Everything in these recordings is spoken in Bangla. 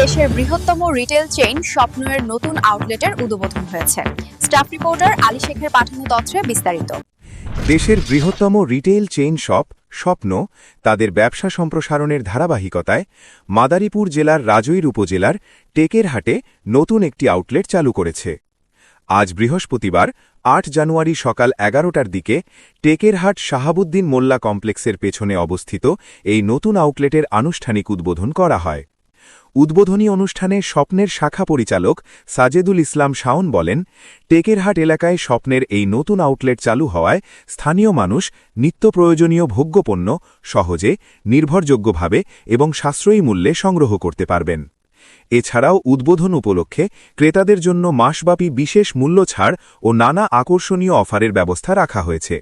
দেশের বৃহত্তম রিটেল চেইন স্বপ্নের নতুন আউটলেটের উদ্বোধন হয়েছে। স্টাফ রিপোর্টার আলী শেখের পাঠানো তথ্যে বিস্তারিত। দেশের বৃহত্তম রিটেইল চেইন স্বপ্ন তাদের ব্যবসা সম্প্রসারণের ধারাবাহিকতায় মাদারীপুর জেলার রাজৈর উপজেলার টেকেরহাটে নতুন একটি আউটলেট চালু করেছে। আজ বৃহস্পতিবার ৮ জানুয়ারি সকাল ১১টার দিকে টেকেরহাট শাহাবুদ্দিন মোল্লা কমপ্লেক্সের পেছনে অবস্থিত এই নতুন আউটলেটের আনুষ্ঠানিক উদ্বোধন করা হয়। উদ্বোধনী অনুষ্ঠানে স্বপ্নের শাখা পরিচালক সাজেদুল ইসলাম শাওন বলেন, টেকেরহাট এলাকায় স্বপ্নের এই নতুন আউটলেট চালু হওয়ায় স্থানীয় মানুষ নিত্য প্রয়োজনীয় ভোগ্যপণ্য সহজে, নির্ভরযোগ্যভাবে এবং সাশ্রয়ী মূল্যে সংগ্রহ করতে পারবেন। এছাড়াও উদ্বোধন উপলক্ষে ক্রেতাদের জন্য মাসব্যাপী বিশেষ মূল্য ছাড় ও নানা আকর্ষণীয় অফারের ব্যবস্থা রাখা হয়েছে।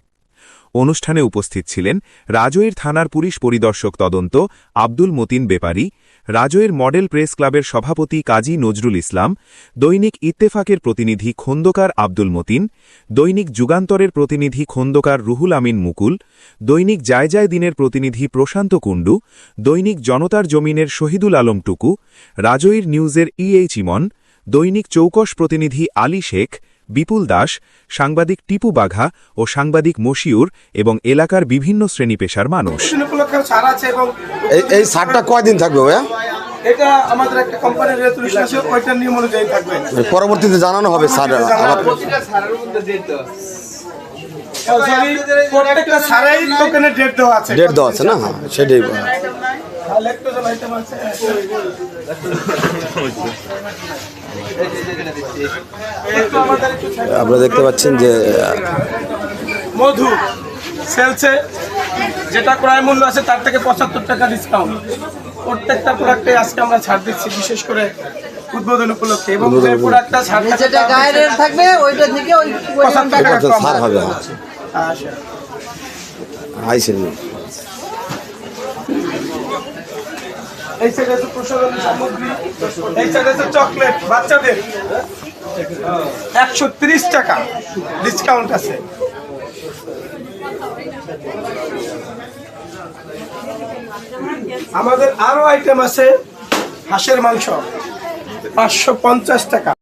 অনুষ্ঠানে উপস্থিত ছিলেন রাজৈর থানার পুলিশ পরিদর্শক তদন্ত আব্দুল মতিন বেপারী, রাজৈর মডেল প্রেস ক্লাবের সভাপতি কাজী নজরুল ইসলাম, দৈনিক ইত্তেফাকের প্রতিনিধি খোন্দকার আব্দুল মতিন, দৈনিক যুগান্তরের প্রতিনিধি খোন্দকার রুহুল আমিন মুকুল, দৈনিক জায়জায় দিনের প্রতিনিধি প্রশান্ত কুণ্ডু, দৈনিক জনতার জমিনের শহীদুল আলম টুকু, রাজৈর নিউজের ইমন, দৈনিক চৌকশ প্রতিনিধি আলী শেখ, বিপুল দাস, সাংবাদিক টিপু বাঘা ও সাংবাদিক মশিউর এবং এলাকার বিভিন্ন শ্রেণী পেশার মানুষ। এই ছাড়টা কয়দিন থাকবে ভাইয়া? এটা আমাদের একটা কোম্পানির রেজুলেশন আছে, ওইটার নিয়ম অনুযায়ী থাকবে। পরবর্তীতে জানানো হবে স্যার। প্রত্যেকটা ছাড়াই দোকানে ডেট দেওয়া আছে। ডেট দেওয়া আছে না? হ্যাঁ, সেটাই। আপনারা দেখতে পাচ্ছেন যে মধু সেলসে যেটা ক্রয় মূল্য আছে তার থেকে ৭৫ টাকা ডিসকাউন্ট। প্রত্যেকটা প্রোডাক্টে আজকে আমরা ছাড় দিচ্ছি, বিশেষ করে উদ্বোধন উপলক্ষে। এবং যে প্রোডাক্টটা ছাড় যেটা গায়ের থাকবে ওইটা থেকে ওই ৫০ টাকা কম ছাড় হবে। আইসেন এই সাইডে আছে প্রসাধনী সামগ্রী, এই সাইডে আছে চকলেট বাচ্চাদের ১৩০ টাকা ডিসকাউন্ট আছে। আমাদের আরো আইটেম আছে, হাঁসের মাংস ৫৫০ টাকা।